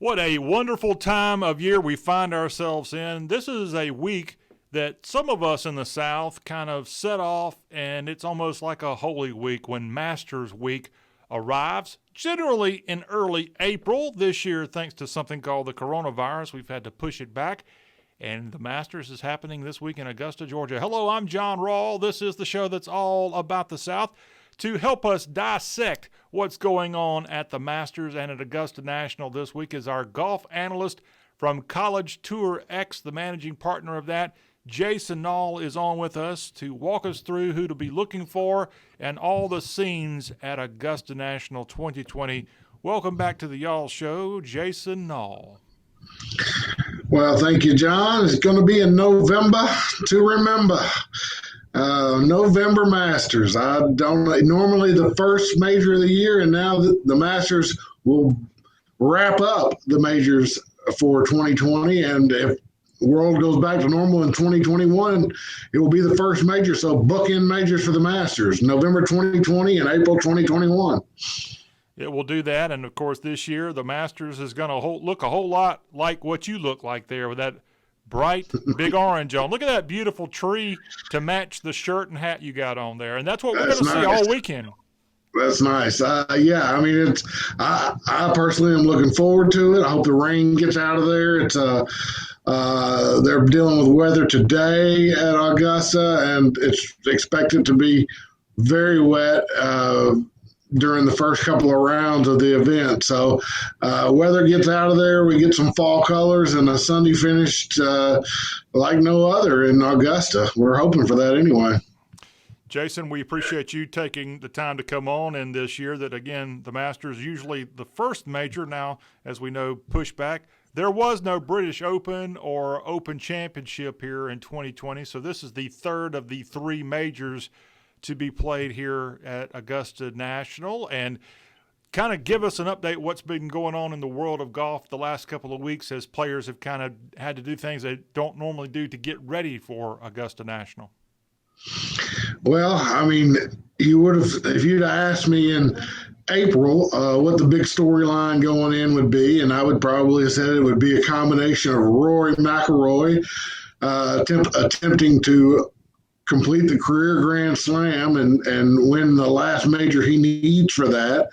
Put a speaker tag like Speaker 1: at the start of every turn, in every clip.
Speaker 1: What a wonderful time of year we find ourselves in. This is a week that some of us in the South kind of set off, and it's almost like a holy week when Masters Week arrives, generally in early April. This year, thanks to something called the coronavirus, we've had to push it back, and the Masters is happening this week in Augusta, Georgia. Hello, I'm John Nall. This is the show that's all about the South. To help us dissect what's going on at the Masters and at Augusta National this week is our golf analyst from College Tour X, the managing partner of that. Jason Nall is on with us to walk us through who to be looking for and all the scenes at Augusta National 2020. Welcome back to the Y'all Show, Jason Nall.
Speaker 2: Well, thank you, John. It's going to be in November to remember. November Masters. I don't normally the first major of the year, and now the Masters will wrap up the majors for 2020. And if the world goes back to normal in 2021, it will be the first major. So bookend majors for the Masters, November 2020 and April 2021.
Speaker 1: It will do that, and of course this year the Masters is going to look a whole lot like what you look like there with that bright big orange on. Look at that beautiful tree to match the shirt and hat you got on there, and that's what we're going to see all weekend.
Speaker 2: That's nice. Yeah, I mean, I personally am looking forward to it. I hope the rain gets out of there. It's they're dealing with weather today at Augusta, and it's expected to be very wet during the first couple of rounds of the event. So weather gets out of there, we get some fall colors and a Sunday finish like no other in Augusta. We're hoping for that anyway.
Speaker 1: Jason, we appreciate you taking the time to come on, and this year that, again, the Masters, usually the first major, now, as we know, pushed back. There was no British Open or Open Championship here in 2020, so this is the third of the three majors to be played here at Augusta National. And kind of give us an update what's been going on in the world of golf the last couple of weeks as players have kind of had to do things they don't normally do to get ready for Augusta National.
Speaker 2: Well, I mean, you would have, if you'd asked me in April what the big storyline going in would be, and I would probably have said it would be a combination of Rory McIlroy attempting to complete the career Grand Slam and win the last major he needs for that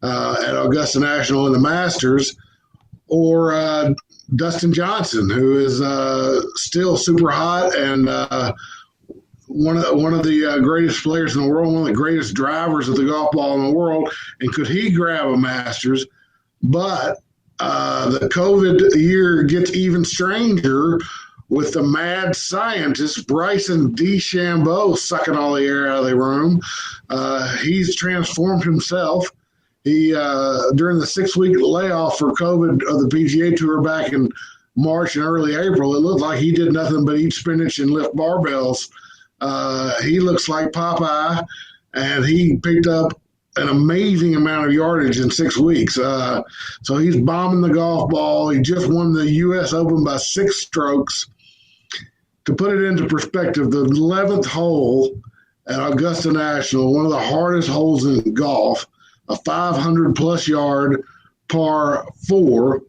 Speaker 2: at Augusta National and the Masters, or Dustin Johnson, who is still super hot and one of the greatest players in the world, one of the greatest drivers of the golf ball in the world. And could he grab a Masters? But the COVID year gets even stranger with the mad scientist Bryson D Chambeau sucking all the air out of the room. He's transformed himself. He during the 6-week layoff for COVID of the PGA Tour back in March and early April, it looked like he did nothing but eat spinach and lift barbells. He looks like Popeye, and he picked up an amazing amount of yardage in 6 weeks. So he's bombing the golf ball. He just won the U.S. Open by 6 strokes. To put it into perspective, the 11th hole at Augusta National, one of the hardest holes in golf, a 500-plus yard par 4,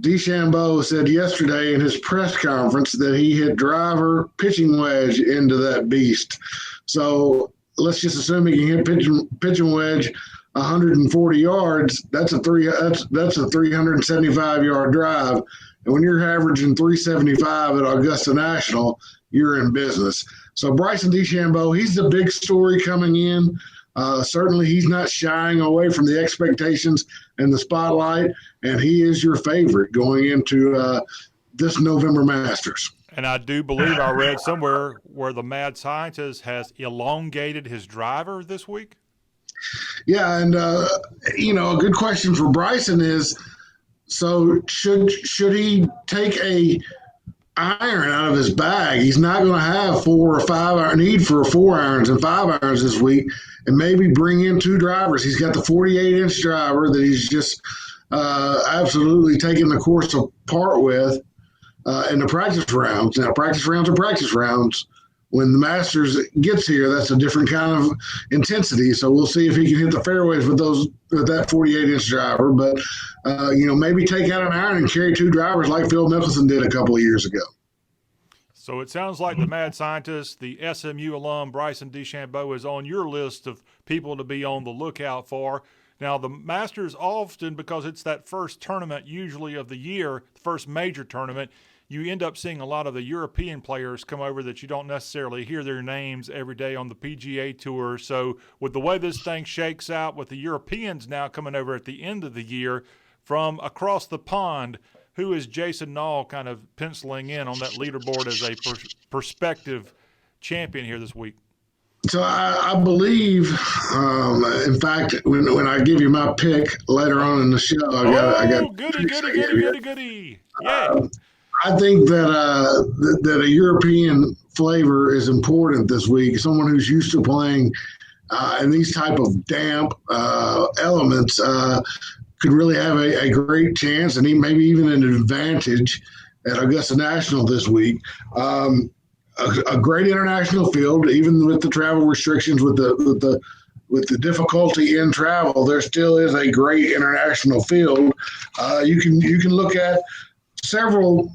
Speaker 2: DeChambeau said yesterday in his press conference that he hit driver pitching wedge into that beast. So let's just assume he can hit pitching wedge 140 yards. That's a 375 yard drive. And when you're averaging 375 at Augusta National, you're in business. So Bryson D Shambo, he's the big story coming in. Certainly he's not shying away from the expectations and the spotlight, and he is your favorite going into this November Masters.
Speaker 1: And I do believe I read somewhere where the mad scientist has elongated his driver this week.
Speaker 2: Yeah, and, a good question for Bryson is, so should he take a iron out of his bag? He's not going to have 4 or 5 hour need for 4 irons and 5 irons this week, and maybe bring in 2 drivers. He's got the 48-inch driver that he's just absolutely taking the course apart with in the practice rounds. Now, practice rounds are practice rounds, when the Masters gets here, that's a different kind of intensity. So we'll see if he can hit the fairways with that 48-inch driver. But maybe take out an iron and carry two drivers like Phil Mickelson did a couple of years ago.
Speaker 1: So it sounds like the mad scientist, the SMU alum Bryson D Shambo, is on your list of people to be on the lookout for. Now, the Masters often, because it's that first tournament usually of the year, the first major tournament, you end up seeing a lot of the European players come over that you don't necessarily hear their names every day on the PGA Tour. So with the way this thing shakes out, with the Europeans now coming over at the end of the year from across the pond, who is Jason Nall kind of penciling in on that leaderboard as a prospective champion here this week?
Speaker 2: So I believe, in fact, when I give you my pick later on in the show, I got
Speaker 1: goody. Yeah.
Speaker 2: I think that a European flavor is important this week. Someone who's used to playing in these type of damp elements could really have a great chance, and maybe even an advantage at Augusta National this week. A great international field, even with the travel restrictions, with the difficulty in travel, there still is a great international field. You can look at several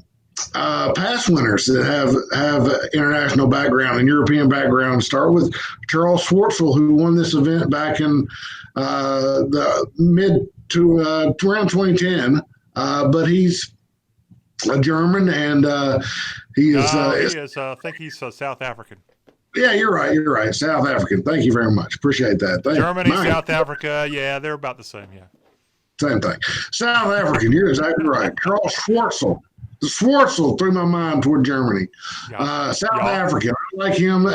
Speaker 2: past winners that have international background and European background. Start with Charles Schwartzel, who won this event back in the mid to around 2010, but he's a German, and he is.
Speaker 1: I think he's South African.
Speaker 2: Yeah, you're right. South African. Thank you very much. Appreciate that.
Speaker 1: Germany, South Africa. Yeah, they're about the same. Yeah.
Speaker 2: Same thing. South African. You're exactly right. Charles Schwartzel. Schwartzel threw my mind toward Germany. South African. I like him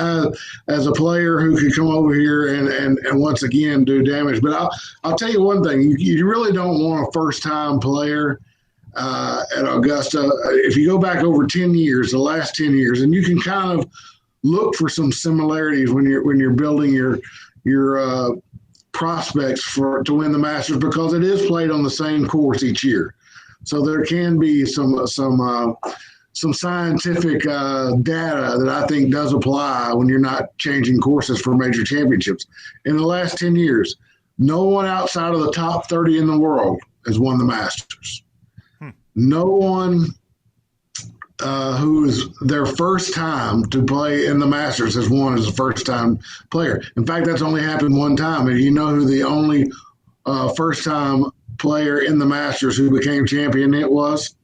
Speaker 2: as a player who could come over here and once again do damage. But I'll tell you one thing. You really don't want a first-time player at Augusta. If you go back over 10 years, the last 10 years, and you can kind of look for some similarities when you're building your prospects to win the Masters, because it is played on the same course each year. So there can be some scientific data that I think does apply when you're not changing courses for major championships. In the last 10 years, no one outside of the top 30 in the world has won the Masters. No one who is their first time to play in the Masters has won as a first-time player. In fact, that's only happened one time. And you know who the only first-time player in the Masters who became champion it was?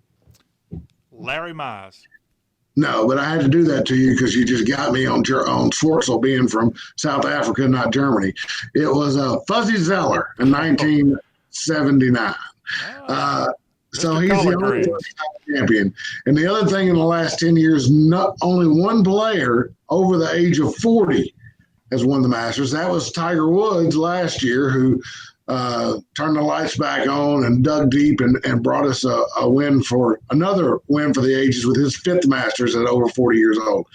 Speaker 1: Larry Mize.
Speaker 2: No, but I had to do that to you because you just got me on Schwartzel being from South Africa, not Germany. It was Fuzzy Zeller in 1979. So he's the only champion. And the other thing in the last 10 years, not only one player over the age of 40 has won the Masters. That was Tiger Woods last year, who turned the lights back on and dug deep and brought us another win for the ages with his fifth Masters at over 40 years old.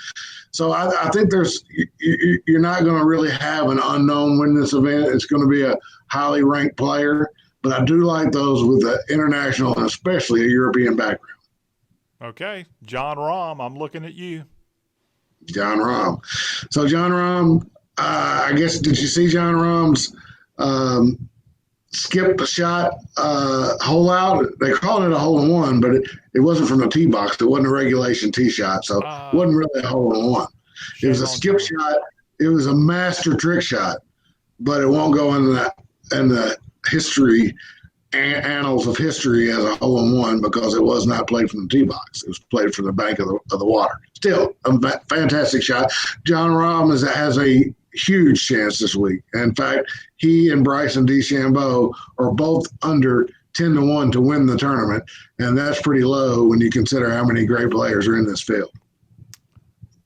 Speaker 2: So I think you're not going to really have an unknown win this event. It's going to be a highly ranked player. But I do like those with the international and especially a European background.
Speaker 1: Okay. Jon Rahm, I'm looking at you.
Speaker 2: Jon Rahm. So Jon Rahm, I guess, did you see Jon Rahm's skip shot hole out? They called it a hole-in-one, but it wasn't from the tee box. It wasn't a regulation tee shot, so it wasn't really a hole-in-one. It was a skip shot. It was a master trick shot, but it won't go in the history annals of history as a hole-in-one because it was not played from the tee box. It was played from the bank of the water. Still a fantastic shot. Jon Rahm has a huge chance this week. In fact, he and Bryson D Chambeau are both under 10-1 to win the tournament, and that's pretty low when you consider how many great players are in this field.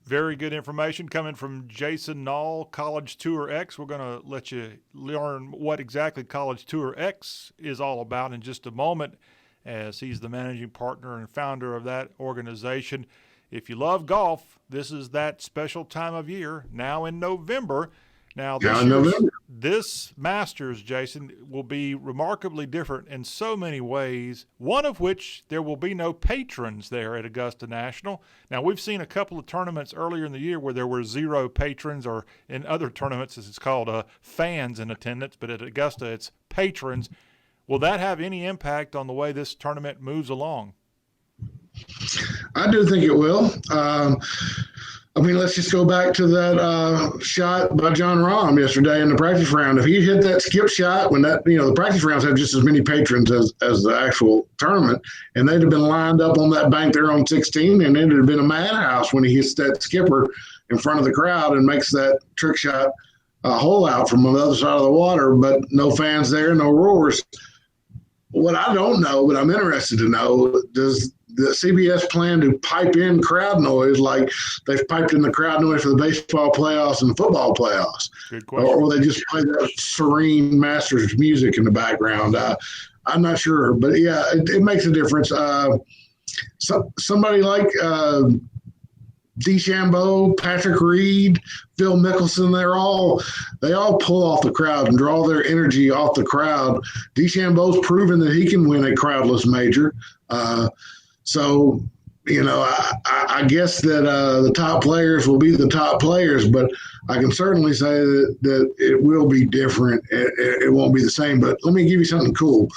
Speaker 1: Very good information coming from Jason Nall, College Tour X. We're going to let you learn what exactly College Tour X is all about in just a moment, as he's the managing partner and founder of that organization. If you love golf, this is that special time of year now in November. Now, this Masters, Jason, will be remarkably different in so many ways, one of which there will be no patrons there at Augusta National. Now, we've seen a couple of tournaments earlier in the year where there were 0 patrons, or in other tournaments, as it's called, fans in attendance, but at Augusta, it's patrons. Will that have any impact on the way this tournament moves along?
Speaker 2: I do think it will. I mean, let's just go back to that shot by John Rahm yesterday in the practice round. If he hit that skip shot when that, the practice rounds have just as many patrons as the actual tournament, and they'd have been lined up on that bank there on 16, and it'd have been a madhouse when he hits that skipper in front of the crowd and makes that trick shot hole out from on the other side of the water, but no fans there, no roars. What I don't know, but I'm interested to know, does the CBS plan to pipe in crowd noise like they've piped in the crowd noise for the baseball playoffs and the football playoffs?
Speaker 1: Good question.
Speaker 2: Or will they just play that serene Masters music in the background? I'm not sure, but yeah, it makes a difference. Somebody like D Chambeau, Patrick Reed, Phil Mickelson, they all pull off the crowd and draw their energy off the crowd. D Chambeau's proven that he can win a crowdless major. So, I guess that the top players will be the top players, but I can certainly say that it will be different. It won't be the same. But let me give you something cool.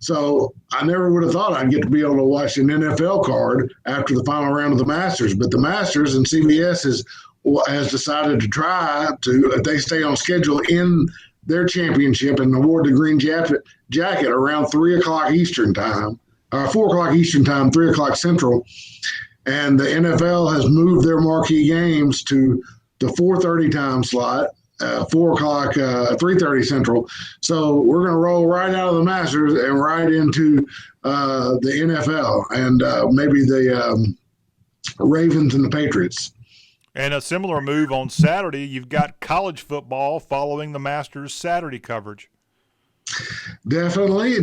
Speaker 2: So I never would have thought I'd get to be able to watch an NFL card after the final round of the Masters. But the Masters and CBS has decided to try to, if they stay on schedule, in their championship and award the green jacket around 3 o'clock Eastern time. 4 o'clock Eastern time, 3 o'clock Central. And the NFL has moved their marquee games to the 4:30 time slot, 4 o'clock, 3:30 Central. So we're going to roll right out of the Masters and right into the NFL and maybe the Ravens and the Patriots.
Speaker 1: And a similar move on Saturday, you've got college football following the Masters Saturday coverage.
Speaker 2: Definitely.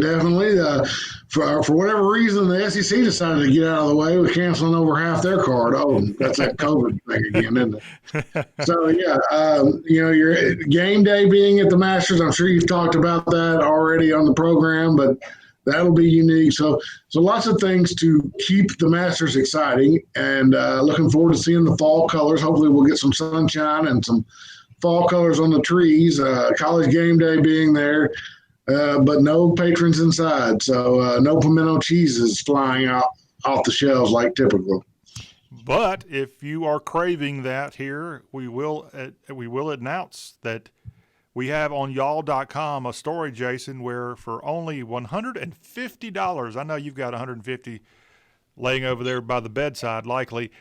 Speaker 2: For whatever reason, the SEC decided to get out of the way with canceling over half their card. Oh, that's that COVID thing again, isn't it? So, yeah, your game day being at the Masters, I'm sure you've talked about that already on the program, but that'll be unique. So lots of things to keep the Masters exciting, and looking forward to seeing the fall colors. Hopefully we'll get some sunshine and some fall colors on the trees, college game day being there. But no patrons inside, so no pimento cheeses flying out off the shelves like typical.
Speaker 1: But if you are craving that here, we will announce that we have on y'all.com a story, Jason, where for only $150, I know you've got $150 laying over there by the bedside likely.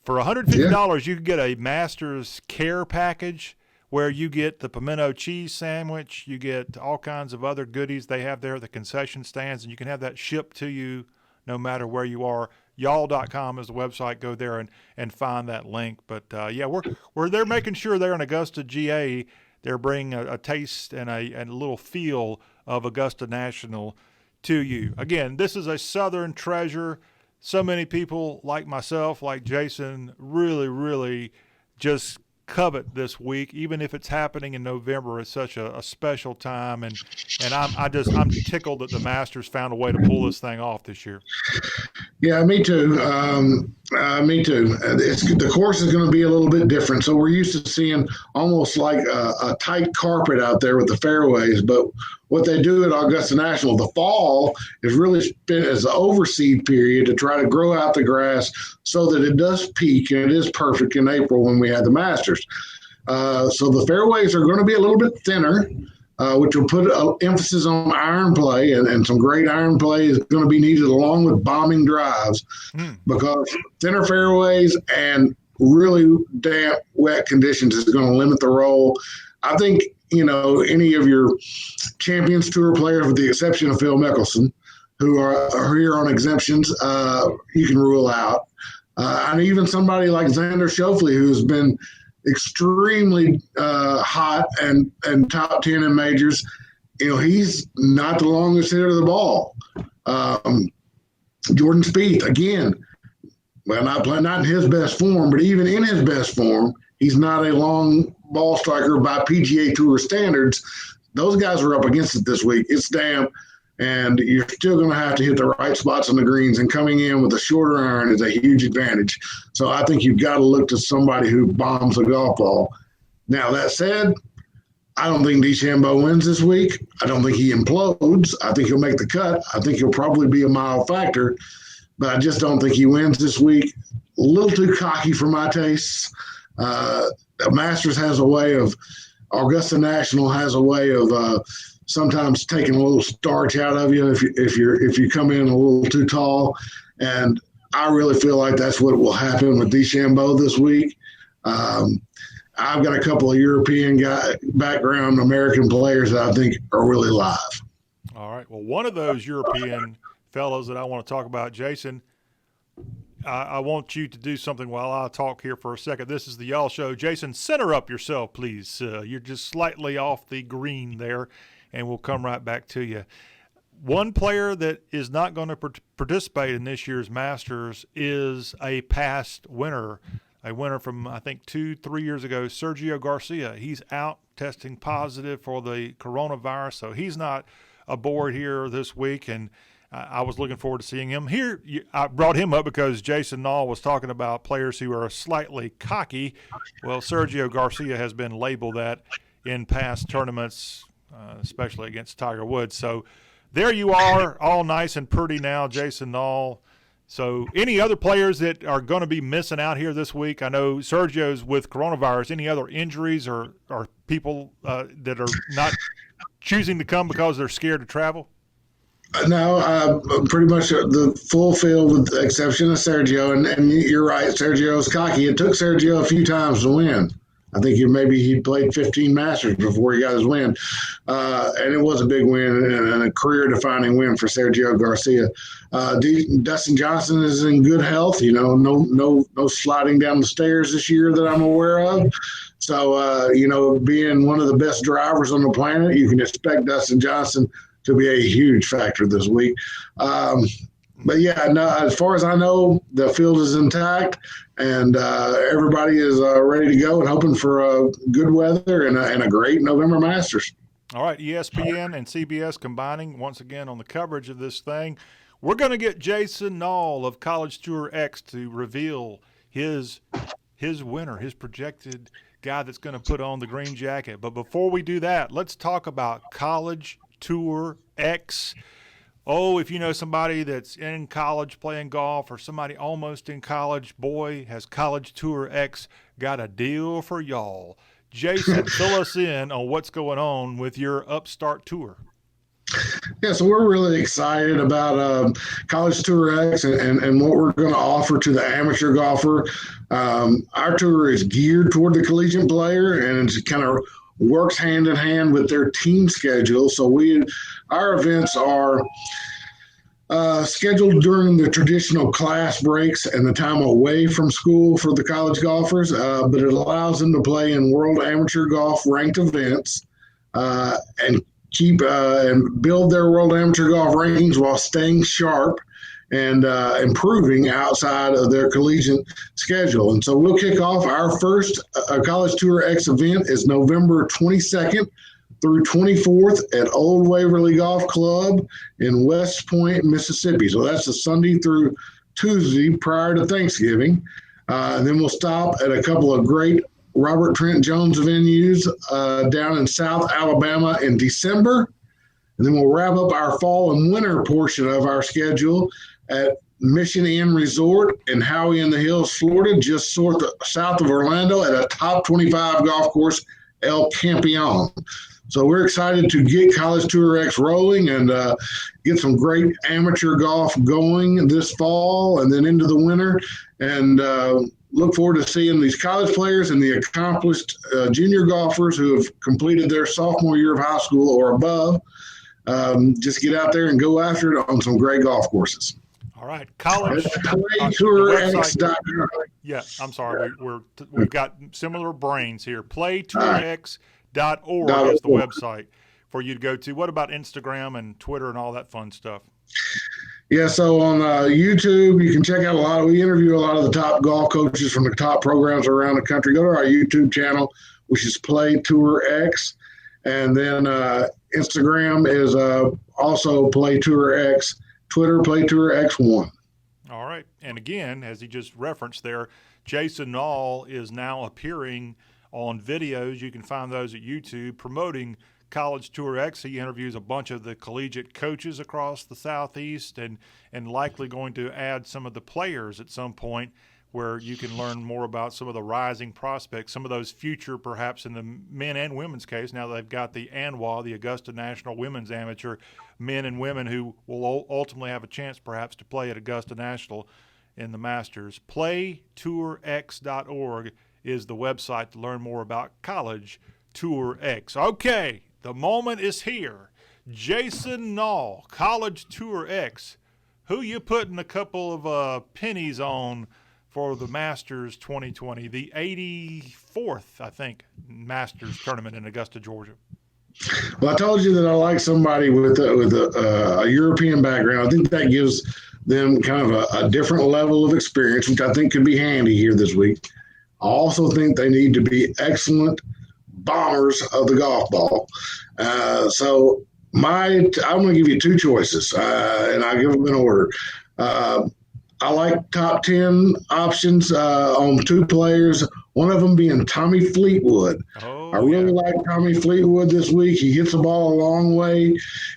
Speaker 1: For $150, you can get a Masters Care package, where you get the pimento cheese sandwich, you get all kinds of other goodies they have there at the concession stands, and you can have that shipped to you no matter where you are. Y'all.com is the website. Go there and find that link. But, they're making sure there in Augusta, GA, they're bringing a taste and a little feel of Augusta National to you. Again, this is a Southern treasure. So many people like myself, like Jason, really, really just covet this week, even if it's happening in November. It's such a special time, and I'm tickled that the Masters found a way to pull this thing off this year.
Speaker 2: Yeah, me too. Me too. The course is going to be a little bit different. So we're used to seeing almost like a tight carpet out there with the fairways. But what they do at Augusta National, the fall is really spent as an overseed period to try to grow out the grass so that it does peak, and it is perfect in April when we had the Masters. So the fairways are going to be a little bit thinner, which will put emphasis on iron play, and some great iron play is going to be needed along with bombing drives because thinner fairways and really damp, wet conditions is going to limit the roll. I think, any of your Champions Tour players, with the exception of Phil Mickelson, who are here on exemptions, you can rule out. And even somebody like Xander Schauffele, who's been extremely hot and top 10 in majors, he's not the longest hitter of the ball. Jordan Spieth, again, well, not in his best form, but even in his best form, He's not a long ball striker by PGA Tour standards. Those guys are up against it this week. It's damp, and you're still going to have to hit the right spots on the greens, and coming in with a shorter iron is a huge advantage. So I think you've got to look to somebody who bombs a golf ball. Now, that said, I don't think D Chambeau wins this week. I don't think he implodes. I think he'll make the cut. I think he'll probably be a mile factor, but I just don't think he wins this week. A little too cocky for my tastes. Masters has a way of, Augusta National has a way of sometimes taking a little starch out of you if you come in a little too tall, and I really feel like that's what will happen with D Chambeau this week. I've got a couple of European background American players that I think are really live.
Speaker 1: All right. Well, one of those European fellows that I want to talk about, Jason, I want you to do something while I talk here for a second. This is the Y'all Show. Jason, center up yourself, please. You're just slightly off the green there, and we'll come right back to you. One player that is not going to participate in this year's Masters is a past winner. A winner from, I think, 2-3 years ago, Sergio Garcia. He's out testing positive for the coronavirus, so he's not aboard here this week, and I was looking forward to seeing him. Here, I brought him up because Jason Nall was talking about players who are slightly cocky. Well, Sergio Garcia has been labeled that in past tournaments, especially against Tiger Woods. So there you are, all nice and pretty now, Jason Nall. So any other players that are going to be missing out here this week? I know Sergio's with coronavirus. Any other injuries or people that are not choosing to come because they're scared to travel?
Speaker 2: No, pretty much the full field with the exception of Sergio. And you're right, Sergio's cocky. It took Sergio a few times to win. I think he played 15 Masters before he got his win. And it was a big win and a career-defining win for Sergio Garcia. Dustin Johnson is in good health. No sliding down the stairs this year that I'm aware of. So, being one of the best drivers on the planet, you can expect Dustin Johnson to be a huge factor this week. But yeah, no, as far as I know, the field is intact, and everybody is ready to go and hoping for good weather and a great November Masters.
Speaker 1: All right, ESPN and CBS combining once again on the coverage of this thing. We're going to get Jason Nall of College Tour X to reveal his winner, his projected guy that's going to put on the green jacket. But before we do that, let's talk about College Tour X. Oh, if you know somebody that's in college playing golf or somebody almost in college, boy, has College Tour X got a deal for y'all. Jason, fill us in on what's going on with your Upstart Tour.
Speaker 2: Yeah, so we're really excited about College Tour X and what we're going to offer to the amateur golfer. Our tour is geared toward the collegiate player, and it's kind of works hand in hand with their team schedule. So our events are scheduled during the traditional class breaks and the time away from school for the college golfers, but it allows them to play in World Amateur Golf ranked events and keep and build their World Amateur Golf rankings while staying sharp and improving outside of their collegiate schedule. And so we'll kick off our first College Tour X event is November 22nd through 24th at Old Waverly Golf Club in West Point, Mississippi. So that's the Sunday through Tuesday prior to Thanksgiving. And then we'll stop at a couple of great Robert Trent Jones venues down in South Alabama in December. And then we'll wrap up our fall and winter portion of our schedule at Mission Inn Resort in Howey in the Hills, Florida, just south of Orlando at a top 25 golf course, El Campeon. So we're excited to get College Tour X rolling and get some great amateur golf going this fall and then into the winter. And look forward to seeing these college players and the accomplished junior golfers who have completed their sophomore year of high school or above. Just get out there and go after it on some great golf courses.
Speaker 1: All right, college
Speaker 2: PlayTourX.com.
Speaker 1: Yeah, I'm sorry. We've got similar brains here. PlayTourX.org is the website for you to go to. What about Instagram and Twitter and all that fun stuff?
Speaker 2: Yeah, so on YouTube, you can check out we interview a lot of the top golf coaches from the top programs around the country. Go to our YouTube channel, which is Play Tour X. And then Instagram is also Play Tour X, Twitter, Play Tour X1.
Speaker 1: All right. And again, as he just referenced there, Jason Nall is now appearing on videos. You can find those at YouTube promoting College Tour X. He interviews a bunch of the collegiate coaches across the Southeast and likely going to add some of the players at some point where you can learn more about some of the rising prospects, some of those future perhaps in the men and women's case. Now they've got the ANWA, the Augusta National Women's Amateur, men and women who will ultimately have a chance perhaps to play at Augusta National in the Masters. PlayTourX.org is the website to learn more about College Tour X. Okay, the moment is here. Jason Nall, College Tour X. Who you putting a couple of pennies on for the Masters 2020, the 84th, I think, Masters tournament in Augusta, Georgia?
Speaker 2: Well, I told you that I like somebody with a European background. I think that gives them kind of a different level of experience, which I think could be handy here this week. I also think they need to be excellent bombers of the golf ball. So I'm going to give you two choices, and I'll give them in order. I like top 10 options on two players, one of them being Tommy Fleetwood. I really like Tommy Fleetwood this week. He hits the ball a long way.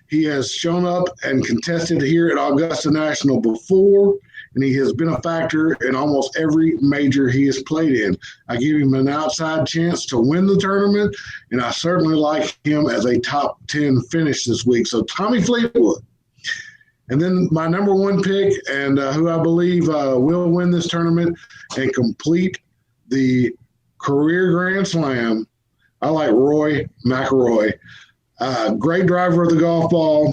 Speaker 2: He has shown up and contested here at Augusta National before, and he has been a factor in almost every major he has played in. I give him an outside chance to win the tournament, and I certainly like him as a top 10 finish this week. So Tommy Fleetwood. And then my number one pick, and who I believe will win this tournament and complete the career Grand Slam, I like Roy McIlroy. Great driver of the golf ball.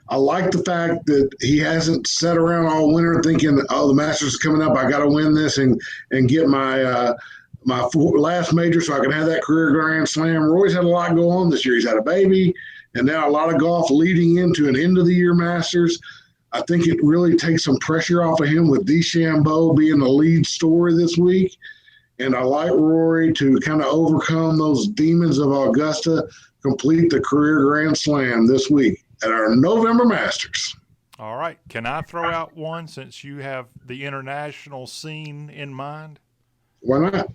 Speaker 2: I like the fact that he hasn't sat around all winter thinking, oh, the Masters is coming up, I got to win this and get my last major so I can have that career Grand Slam. Roy's had a lot go on this year. He's had a baby. And now a lot of golf leading into an end-of-the-year Masters. I think it really takes some pressure off of him with D Shambo being the lead story this week. And I like Rory to kind of overcome those demons of Augusta, complete the career Grand Slam this week at our November Masters.
Speaker 1: All right. Can I throw out one since you have the international scene in mind?
Speaker 2: Why not?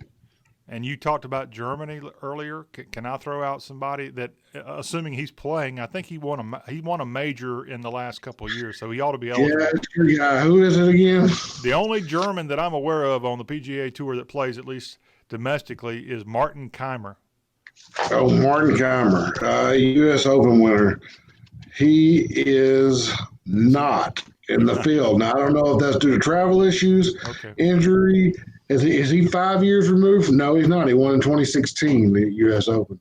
Speaker 1: And you talked about Germany earlier. Can I throw out somebody that, assuming he's playing, I think he won a major in the last couple of years, so he ought to be eligible.
Speaker 2: Yeah, that's your guy. Who is it again?
Speaker 1: The only German that I'm aware of on the PGA Tour that plays at least domestically is Martin Keimer.
Speaker 2: Oh, Martin Keimer, U.S. Open winner. He is not in the field. Now, I don't know if that's due to travel issues, injury. Is he 5 years removed? No, he's not. He won in 2016, the U.S. Open.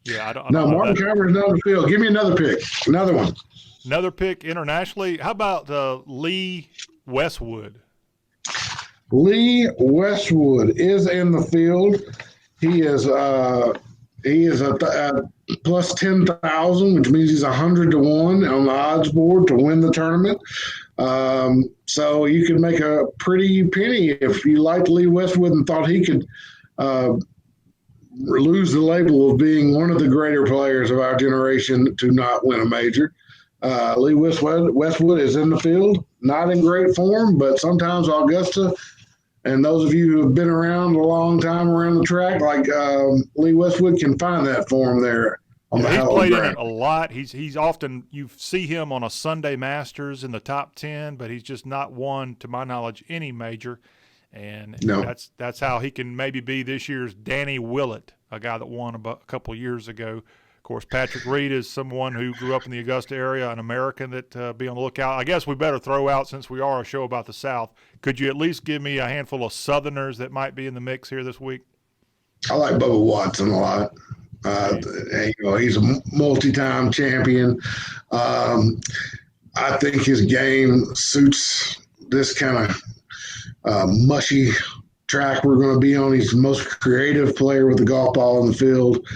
Speaker 1: Yeah, I don't
Speaker 2: know. No, Martin Keimer is not in the field. Give me another pick. Another one.
Speaker 1: Another pick internationally. How about Lee Westwood?
Speaker 2: Lee Westwood is in the field. He is a plus 10,000, which means he's 100 to 1 on the odds board to win the tournament. So you can make a pretty penny if you liked Lee Westwood and thought he could lose the label of being one of the greater players of our generation to not win a major. Lee Westwood is in the field, not in great form, but sometimes Augusta, and those of you who have been around a long time around the track, like Lee Westwood, can find that form there.
Speaker 1: He's played in it a lot. He's often, you see him on a Sunday Masters in the top 10, but he's just not won, to my knowledge, any major. And that's how he can maybe be this year's Danny Willett, a guy that won a couple of years ago. Of course, Patrick Reed is someone who grew up in the Augusta area, an American that be on the lookout. I guess we better throw out, since we are a show about the South, could you at least give me a handful of Southerners that might be in the mix here this week?
Speaker 2: I like Bubba Watson a lot. He's a multi-time champion. I think his game suits this kind of mushy track we're going to be on. He's the most creative player with the golf ball in the field.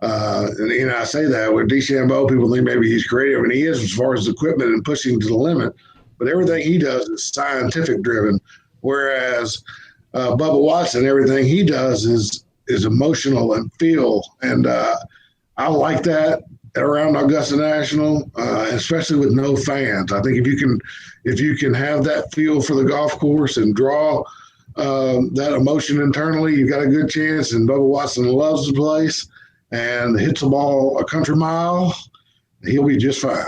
Speaker 2: And I say that with D Shambo, people think maybe he's creative, and he is as far as equipment and pushing to the limit. but everything he does is scientific driven. Whereas Bubba Watson, everything he does is emotional and feel. And I like that around Augusta National, especially with no fans. I think if you can have that feel for the golf course and draw that emotion internally, you've got a good chance. And Bubba Watson loves the place and hits the ball a country mile. He'll be just fine.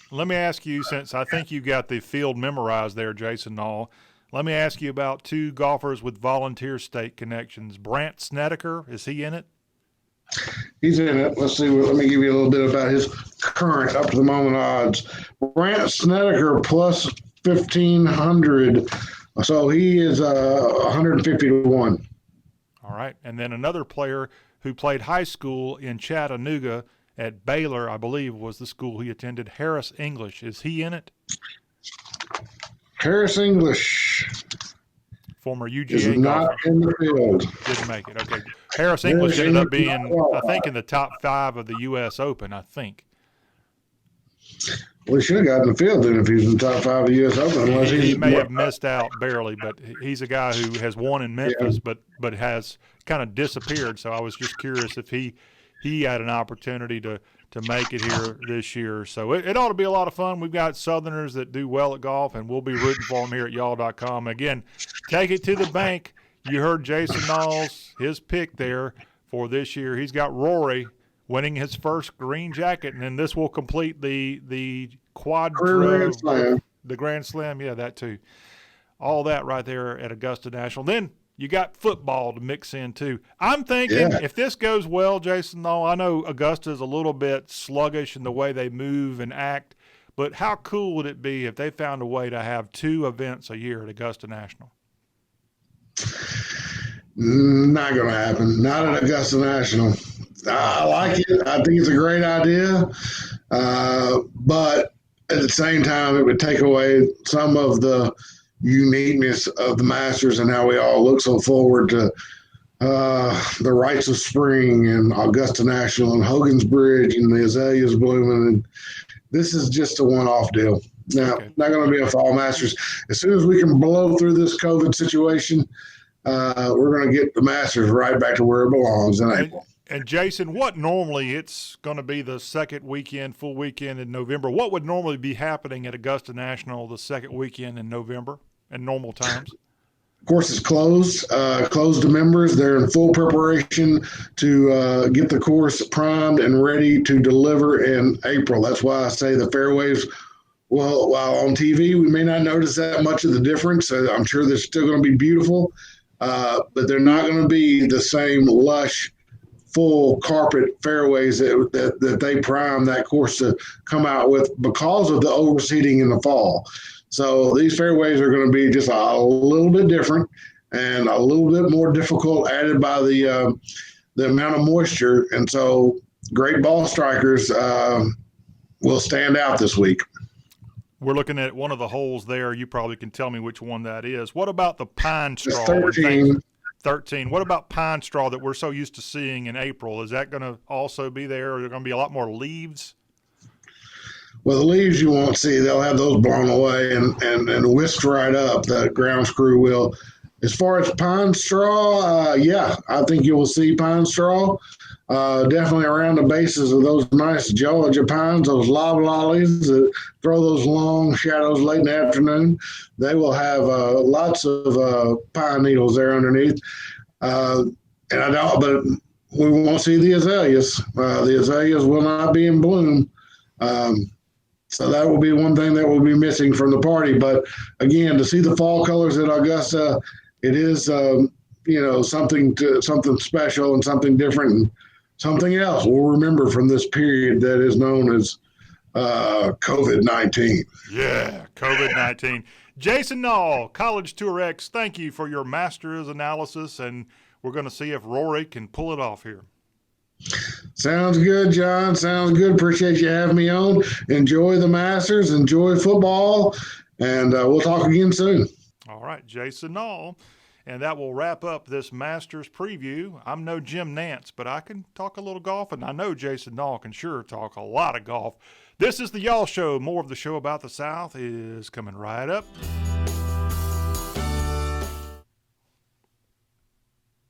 Speaker 1: Let me ask you, since I think you got the field memorized there, Jason Nall, let me ask you about two golfers with volunteer state connections. Brandt Snedeker, is he in it?
Speaker 2: He's in it. Let's see. Let me give you a little bit about his current up to the moment odds. Brandt Snedeker plus 1,500. So he is 150 to 1.
Speaker 1: All right. And then another player who played high school in Chattanooga at Baylor, I believe was the school he attended, Harris English. Is he in it?
Speaker 2: Harris English.
Speaker 1: Former UGA
Speaker 2: is not
Speaker 1: golfer.
Speaker 2: in the field.
Speaker 1: Didn't make it. Okay. Harris English ended up being, I think, in the top 5 of the U.S. Open, I think.
Speaker 2: Well, he should have gotten the field then if he was in the top 5 of the U.S. Open.
Speaker 1: He may have missed out barely, but he's a guy who has won in Memphis, but has kind of disappeared. So I was just curious if he had an opportunity to make it here this year. So it ought to be a lot of fun. We've got Southerners that do well at golf, and we'll be rooting for them here at y'all.com. Again, take it to the bank. You heard Jason Nall's, his pick there for this year. He's got Rory winning his first green jacket, and then this will complete the
Speaker 2: Grand Slam.
Speaker 1: The Grand Slam. Yeah, that too. All that right there at Augusta National. Then you got football to mix in too. I'm thinking if this goes well, Jason, though, I know Augusta is a little bit sluggish in the way they move and act, but how cool would it be if they found a way to have 2 events a year at Augusta National?
Speaker 2: Not going to happen. Not at Augusta National. I like it. I think it's a great idea. But at the same time, it would take away some of the uniqueness of the Masters and how we all look so forward to the Rites of Spring and Augusta National and Hogan's Bridge and the azaleas blooming. And this is just a one-off deal. Now, not going to be a fall Masters. As soon as we can blow through this COVID situation, we're going to get the Masters right back to where it belongs in April.
Speaker 1: And Jason, what normally it's going to be the second weekend, full weekend in November. What would normally be happening at Augusta National the second weekend in November at normal times?
Speaker 2: Of course, it's closed to members. They're in full preparation to get the course primed and ready to deliver in April. That's why I say the fairways, well, while on TV, we may not notice that much of the difference. I'm sure they're still going to be beautiful, but they're not going to be the same lush, full carpet fairways that they prime that course to come out with because of the overseeding in the fall. So these fairways are going to be just a little bit different and a little bit more difficult, added by the amount of moisture. And so great ball strikers will stand out this week.
Speaker 1: We're looking at one of the holes there. You probably can tell me which one that is. What about the pine straw?
Speaker 2: It's 13.
Speaker 1: 13. What about pine straw that we're so used to seeing in April? Is that going to also be there? Are there going to be a lot more leaves?
Speaker 2: Well, the leaves you won't see. They'll have those blown away and whisked right up. The grounds crew will. As far as pine straw, I think you will see pine straw. Definitely around the bases of those nice Georgia pines, those loblollies that throw those long shadows late in the afternoon. They will have lots of pine needles there underneath. But we won't see the azaleas. The azaleas will not be in bloom. So that will be one thing that will be missing from the party. But again, to see the fall colors at Augusta, it is something special and something different and something else we'll remember from this period that is known as COVID-19.
Speaker 1: Yeah, COVID-19. Jason Nall, College Tour X, thank you for your Masters analysis, and we're going to see if Rory can pull it off here.
Speaker 2: Sounds good, John. Sounds good. Appreciate you having me on. Enjoy the Masters. Enjoy football, and we'll talk again soon.
Speaker 1: All right, Jason Nall. And that will wrap up this Masters preview. I'm no Jim Nantz, but I can talk a little golf, and I know Jason Nall can sure talk a lot of golf. This is the Y'all Show. More of the show about the South is coming right up.